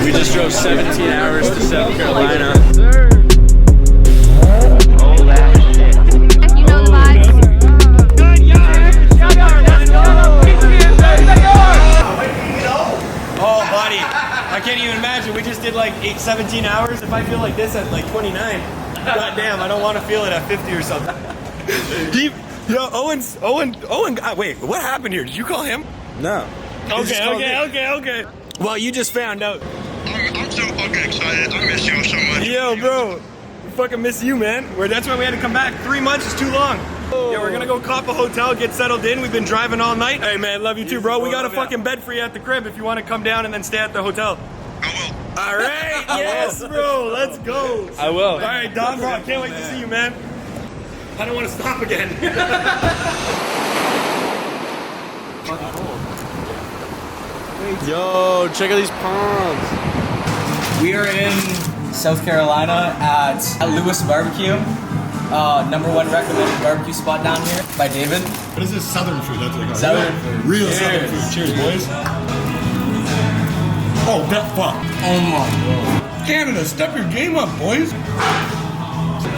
We just drove 17 hours to South Carolina. You know the vibes. Oh, buddy, I can't even imagine. We just did like 17 hours. If I feel like this at like 29, goddamn, I don't want to feel it at 50 or something. Owen, wait, what happened here? Did you call him? No. Okay. Well, you just found out. I'm so fucking excited. I miss you so much. Yo, bro, we fucking miss you, man. That's why we had to come back. 3 months is too long. Yeah, we're gonna go cop a hotel, get settled in. We've been driving all night. Hey, man, love you too, bro. We got a fucking bed for you at the crib if you want to come down and then stay at the hotel. I will. All right, yes, bro. Let's go. I will. All right, Don, bro, I can't wait to see you, man. I don't want to stop again. Yo, check out these palms. We are in South Carolina at Lewis Barbecue. #1 recommended barbecue spot down here by David. What is this? Southern food. That's what they call it. Southern food. Real Southern food. Cheers, boys. Oh, that fuck. Oh my god. Canada, step your game up, boys.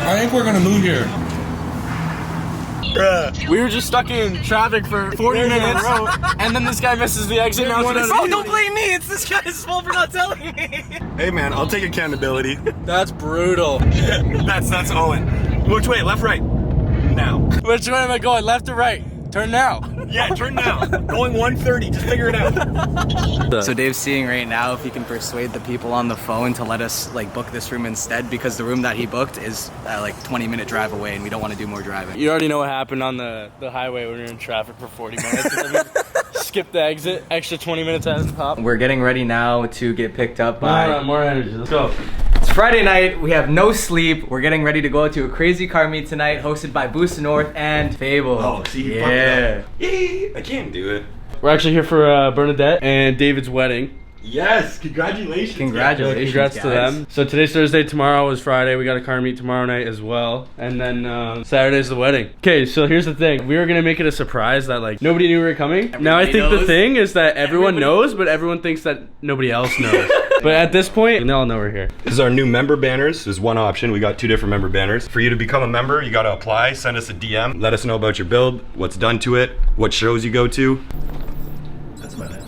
I think we're gonna move here. We were just stuck in traffic for 40 minutes, and then this guy misses the exit. Now Don't blame me. It's this guy's fault for not telling me. Hey, man, I'll take accountability. That's brutal. That's Owen. Which way? Left, right? Now. Which way am I going? Left or right? Turn now. Yeah, turn now. Going 130. Just figure it out. So Dave's seeing right now if he can persuade the people on the phone to let us like book this room instead, because the room that he booked is like 20-minute drive away and we don't want to do more driving. You already know what happened on the highway when we were in traffic for 40 minutes. And then we skipped the exit, extra 20 minutes out of the top. We're getting ready now to get picked up by... More energy, let's go. It's Friday night, we have no sleep. We're getting ready to go to a crazy car meet tonight hosted by Boost North and Fable. Oh, see, yeah. I can't do it. We're actually here for Bernadette and David's wedding. Yes, congratulations. Congratulations, Congrats guys. to them. So today's Thursday, tomorrow is Friday. We got a car meet tomorrow night as well. And then Saturday's the wedding. Okay, so here's the thing. We were gonna make it a surprise that like nobody knew we were coming. Now I think the thing is that everyone knows, but everyone thinks that nobody else knows. But at this point, they all know we're here. This is our new member banners. There's one option. We got 2 different member banners. For you to become a member, you gotta apply, send us a DM, let us know about your build, what's done to it, what shows you go to. That's about it.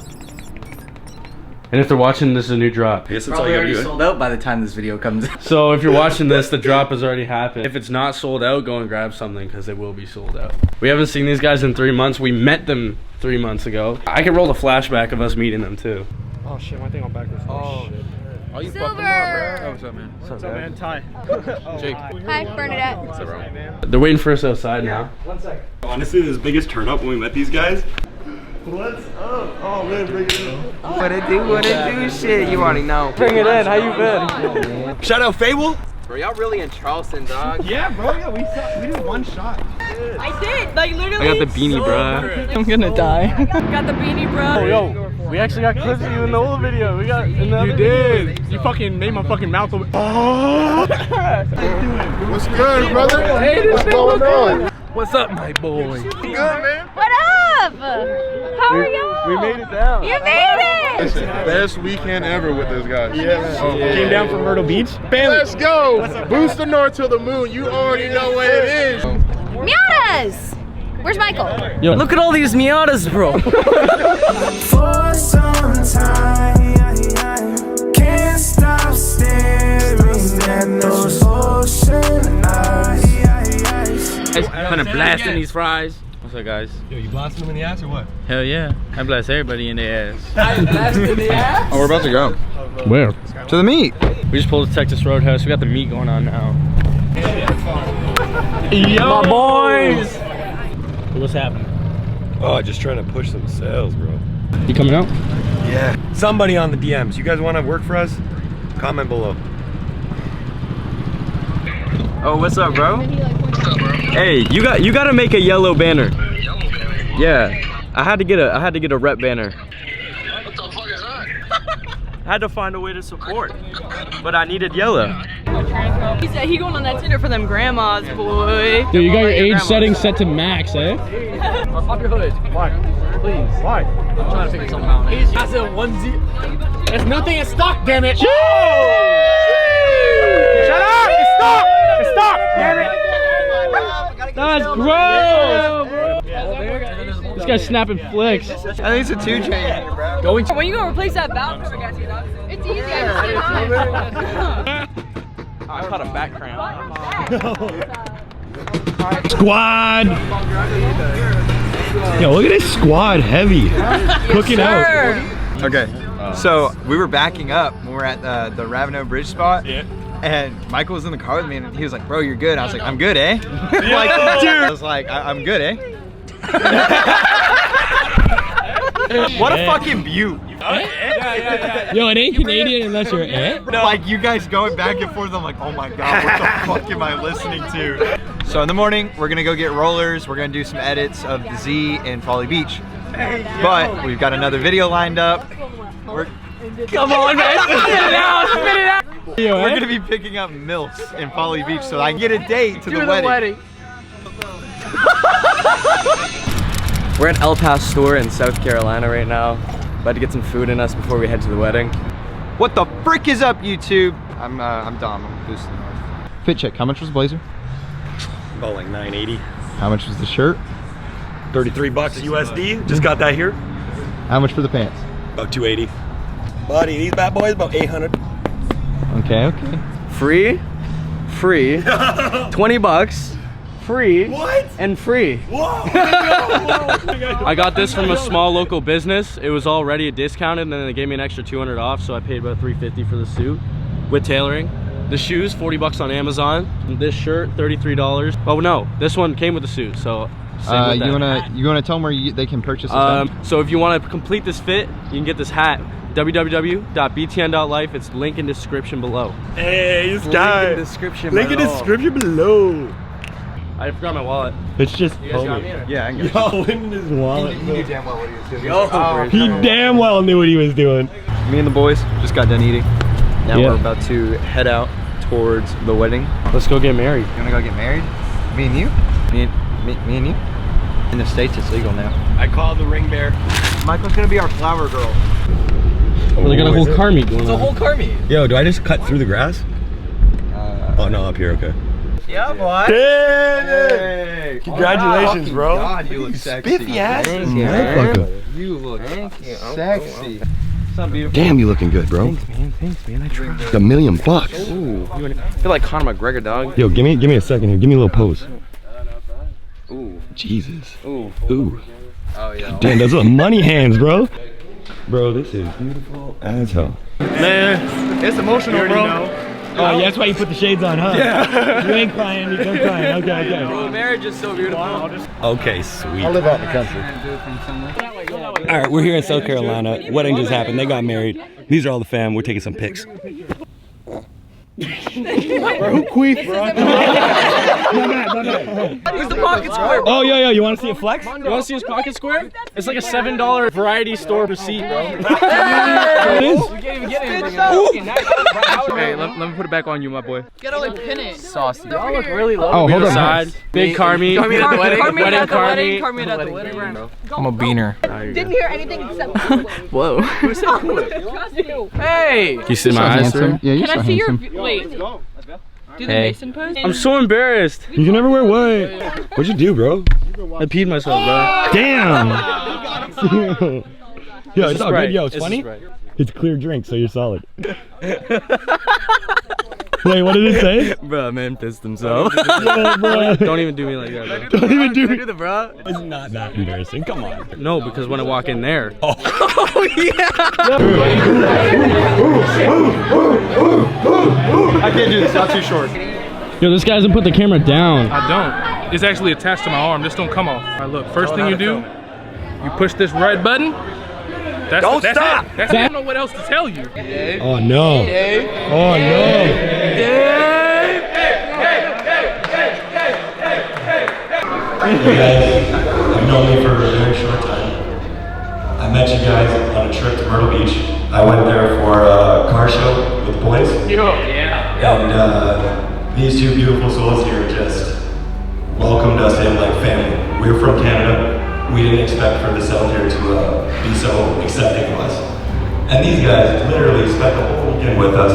And if they're watching, this is a new drop. I guess that's all Probably you gotta already do. sold out by the time this video comes out. So if you're watching this, the drop has already happened. If it's not sold out, go and grab something because it will be sold out. We haven't seen these guys in 3 months. We met them 3 months ago. I can roll a flashback of us meeting them too. Oh shit, my thing on backwards. Oh shit. Oh, you fucked them up, bro. Oh, what's up, man? What's up, man? Ty. Jake. Hi, Bernadette. What's up, bro? They're waiting for us outside now. Honestly, this biggest turn up when we met these guys. What's up? Oh man, bring it in. What it do, shit. You already know. Bring it in. How you been? Shout out Fable. Bro, y'all really in Charleston, dog? Yeah, bro. Yeah, we did one shot. I did, like literally. I got the beanie, bro. I'm gonna die. Got the beanie, bro. Oh, yo, we actually got clips of you in the old video. We got in the other You did. You fucking made my fucking mouth open. What's good, brother? What's going on? What's up, my boy? Good, man. What up? How are y'all? We made it down. You made it. It's the best weekend ever with this guy. Came down from Myrtle Beach. Let's go. Boost the north to the moon. You already know what it is. Miatas. Where's Michael? Yo, Look at all these Miatas, bro. For some time, can't stop staring at those ocean eyes. kind of blasting these fries. What's up, guys? Yo, you blasting them in the ass or what? Hell yeah. I blast everybody in the ass. Oh, we're about to go. Where? To the meet. We just pulled to Texas Roadhouse. We got the meet going on now. Yo, my boys! What's happening? Oh, just trying to push some sales, bro. You coming out? Yeah. Somebody on the DMs. You guys want to work for us? Comment below. Oh, what's up, bro? Hey, you got to make a yellow banner. Yeah, I had to get a rep banner. What the fuck is that? I had to find a way to support, but I needed yellow. He said he going on that Tinder for them grandmas, boy. Dude, you got your age setting set to max, eh? Pop your hood. Why? Please. Why? I'm trying to figure something out. I said 1-0. There's nothing in stock, damn it. Shut up! It's stock! It's stock! Damn it! That's gross! This guy's snapping flicks. I think it's a 2 chain, bro. When you gonna replace that valve for gas, it's easy. I caught a back cramp. Squad! Yo, look at this squad heavy. Cooking out. Okay, so we were backing up when we were at the Ravenel Bridge spot. Yeah. And Michael was in the car with me and he was like, bro, you're good. I was like, I'm good, eh? Like, dude. I was like, I'm good, eh? What a fucking beaut. Yo, it ain't Canadian unless you're Like, you guys going back and forth, I'm like, oh my God, what the fuck am I listening to? So in the morning, we're gonna go get rollers. We're gonna do some edits of the Z in Folly Beach. But we've got another video lined up. Come on, man. Spit it out. Spit it out. We're gonna be picking up MILFs in Folly Beach so I can get a date to the wedding. We're at El Pastor in South Carolina right now. About to get some food in us before we head to the wedding. What the frick is up, YouTube? I'm Dom. I'm boosting north. Fit check. How much was the blazer? About like $9.80. How much was the shirt? $33 USD. Just got that here. How much for the pants? About $280. Buddy, these bad boys about $800. Okay. Free, 20 bucks, free, What? and free. Whoa! I got this from a small local business. It was already discounted, and then they gave me an extra $200 off, so I paid about $350 for the suit with tailoring. The shoes, 40 bucks on Amazon. This shirt, $33. Oh no, this one came with the suit, so. You wanna tell them where they can purchase this? So if you want to complete this fit, you can get this hat. www.btn.life. It's link in description below. Hey, this guy. Link in description Link in description below. I forgot my wallet. It's just You guys got me? Or? Yeah, I can get Yo, in his wallet. He knew damn well what he was doing. He damn well knew what he was doing. Me and the boys just got done eating. Now Yeah. we're about to head out towards the wedding. Let's go get married. You wanna go get married? Me and you? Me and you? In the States, it's legal now. I called the ring bear. Michael's gonna be our flower girl. They got a whole car meet going on. It's a whole car meet. Yo, do I just cut through the grass? Oh no, up here, okay. Yeah, boy. Hey! Congratulations, Oh, bro. God, you look sexy. Spiffy ass. You look sexy. What's up, beautiful? Damn, you looking good, bro. Thanks, man. I tried. $1 million. Ooh, I feel like Conor McGregor, dog. Yo, give me a second here. Give me a little pose. Ooh, Jesus. ooh. Ooh. Oh yeah. Damn, those are money hands, bro. Bro, this is beautiful as hell. Man, It's emotional, bro. oh, yeah, that's why you put the shades on, huh? Yeah. You ain't crying, you're crying. Okay. Bro, marriage is so beautiful. Okay, sweet. live out in the country. All right, we're here in South Carolina. Wedding just happened. They got married. These are all the fam. We're taking some pics. Bro, who queefed, bro? Where's the pocket square? Oh, yo, you want to see a flex? You want to see his pocket square? It's like a $7 variety store receipt, bro. It is. Hey, let me put it back on you, my boy. You gotta like pin it. Saucy. Y'all look really low. Oh, hold on. Side, big car meet. Car meet at the wedding. Wedding at the car wedding. meet. Car meet at the wedding. I'm a beaner. Didn't hear anything except. Whoa. Hey! Can you see my eyes, sir? Yeah, you're Can so I see your handsome. wait? Do the Hey. Mason pose? I'm so embarrassed. You can never wear white. What'd you do, bro? I peed myself, bro. Damn. Yo, it's all Sprite. good. Yo, it's It's funny. Sprite. It's clear drink, so you're solid. Wait, what did it say? Bro, man pissed himself. Yeah, bro. Don't even do me like that, bro. Don't even do the bro. It's not that embarrassing. Come on. No, because when I walk in there. Oh yeah. I can't do this. Not too short. Yo, this guy hasn't put the camera down. I don't. It's actually attached to my arm. This don't come off. All right, look. First thing you do, you push this red button. That's Don't that's stop. It. That's it. I don't know what else to tell you. Oh no. Oh no. I've known you for a very short time. I met you guys on a trip to Myrtle Beach. I went there for a car show with the boys. And these two beautiful souls here just welcomed us in like family. We're from Canada. We didn't expect for the South here to be so accepting of us. And these guys literally spent the whole weekend with us.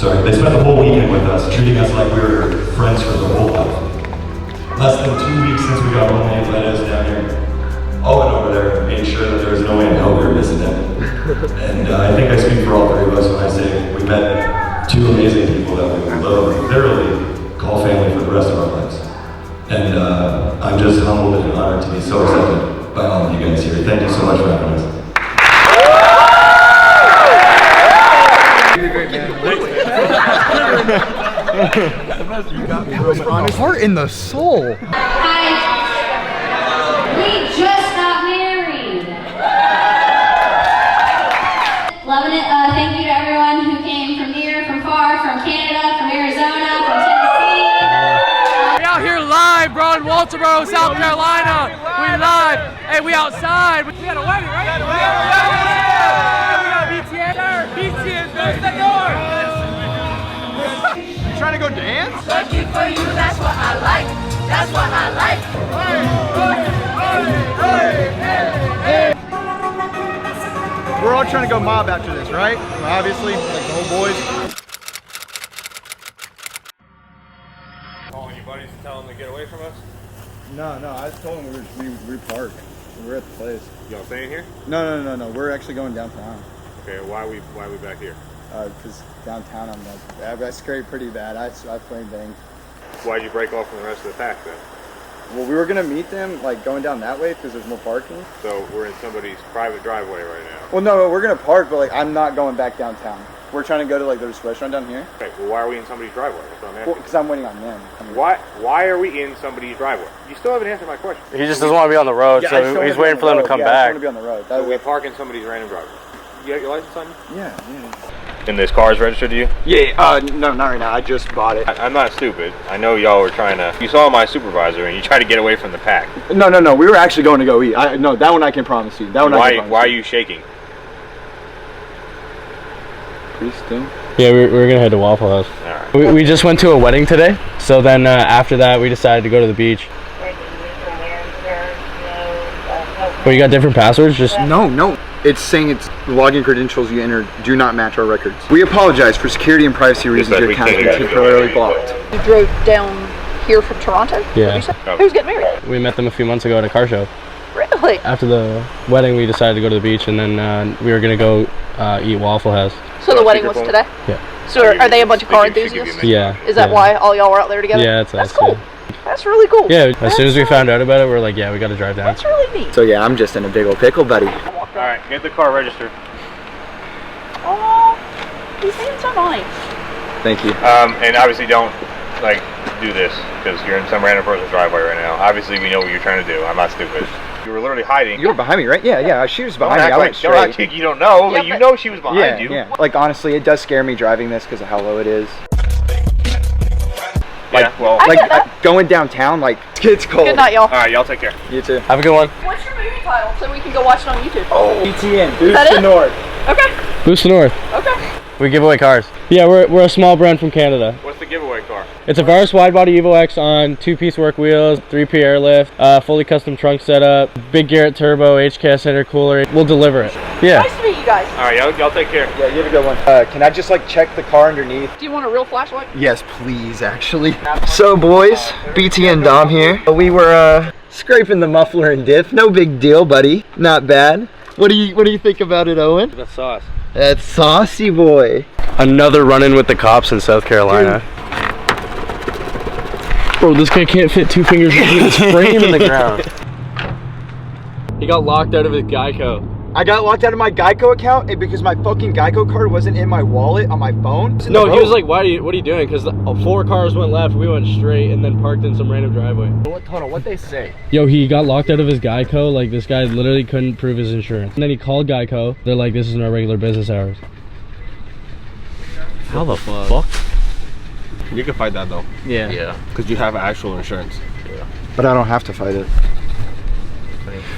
Sorry, they spent the whole weekend with us, treating us like we were friends for the whole life. Less than 2 weeks since we got home, they let us down here. Owen over there made sure that there was no way in hell we were missing them. And I think I speak for all three of us when I say we met two amazing people that we love, literally call family for the rest of our lives. And I'm just humbled and honored to be so accepted by all of you guys here. Thank you so much for having us. Heart in the soul. Hi. We just got married. Loving it. Thank you to everyone who came from near, from far, from Canada, from Arizona, from Tennessee. We out here live, bro, in Walterboro, South Carolina. We live. Hey, we outside. We got a wedding, right? We got a wedding. We got BTN. BTN, there's the door. You trying to go dance? Lucky for you, that's what I like. That's what I like. We're all trying to go mob after this, right? Obviously, like the whole boys. Calling your buddies to tell them to get away from us? No, I told them we parked. We're at the place. Y'all staying here? No. We're actually going downtown. Okay, why are we back here? Because downtown I scraped pretty bad. I flame banged. Why'd you break off from the rest of the pack then? Well, we were gonna meet them like going down that way because there's more parking. So we're in somebody's private driveway right now. Well, no, we're gonna park, but like I'm not going back downtown. We're trying to go to like this restaurant down here. Okay, well why are we in somebody's driveway? That's what I'm asking. Well, because I'm waiting on them. Why are we in somebody's driveway? You still haven't answered my question. He just doesn't want to be on the road, so he's waiting for them to come back. I just want to be on the road. So we park in somebody's random driveway. You got your license on you? Yeah. And this car is registered to you? Yeah, no, not right now. I just bought it. I'm not stupid. I know y'all were trying to. You saw my supervisor and you tried to get away from the pack. No. We were actually going to go eat. No, that one I can promise you. That one I can promise you. Why are you shaking? Priest thing? Yeah, we're gonna head to Waffle House. Alright. We just went to a wedding today, so then after that we decided to go to the beach. But you got different passwords? Just No. It's saying it's the login credentials you entered do not match our records. We apologize for security and privacy reasons. Your account has been temporarily blocked. You drove down here from Toronto? Yeah. Who's getting married? We met them a few months ago at a car show. Really? After the wedding, we decided to go to the beach, and then we were gonna go eat Waffle House. So the wedding was today? Yeah. So are they a bunch of car enthusiasts? Yeah. Is that why all y'all were out there together? Yeah, that's cool. That's really cool. Yeah, as soon as we found out about it, we're like, yeah, we gotta drive down. That's really neat. So yeah, I'm just in a big old pickle, buddy. Alright, get the car registered. Oh, these hands are nice. Thank you. And obviously don't do this because you're in some random person's driveway right now. Obviously we know what you're trying to do. I'm not stupid. You were literally hiding. You were behind me, right? Yeah. She was behind me. I went straight. Don't act like you don't know. Yeah, you know she was behind you. Yeah. Like honestly, it does scare me driving this because of how low it is. Going downtown, it's cold. Good night, y'all. Alright, y'all take care. You too. Have a good one. What's your movie title so we can go watch it on YouTube? Oh, ETN, Boost to North. Okay. Boost to North. Okay. We give away cars. Yeah, we're a small brand from Canada. What's the giveaway car? It's a Varus wide body Evo X on 2-piece work wheels, 3P airlift, fully custom trunk setup, big Garrett turbo, HKS intercooler. We'll deliver it. Yeah. Nice to meet you guys. Alright, y'all take care. Yeah, you have a good one. Can I just check the car underneath? Do you want a real flashlight? Yes, please, actually. So boys, BT and Dom here. We were scraping the muffler and diff. No big deal, buddy. Not bad. What do you think about it, Owen? That's sauce. That's saucy, boy. Another run-in with the cops in South Carolina. Bro, this guy can't fit 2 fingers between his frame in the ground. He got locked out of his Geico. I got locked out of my Geico account because my fucking Geico card wasn't in my wallet on my phone. No, he was like, what are you doing? Because 4 cars went left, we went straight, and then parked in some random driveway. Hold on, what'd they say? Yo, he got locked out of his Geico. This guy literally couldn't prove his insurance. And then he called Geico. They're like, this isn't our regular business hours. How the fuck? You can fight that though. Yeah. Because you have actual insurance. Yeah. But I don't have to fight it.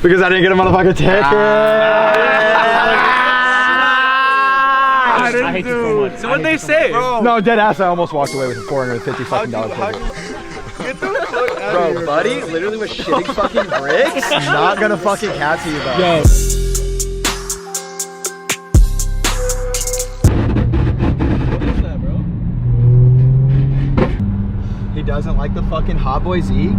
Because I didn't get a motherfucking ticket. I hate you so much. So what'd they say? No, dead ass. I almost walked away with a $450 fucking dollar ticket. Get the fuck out of Bro, here, buddy, literally was shitting fucking bricks. Not gonna fucking catch you, bro. Yo. doesn't like the fucking Hot Boy Z.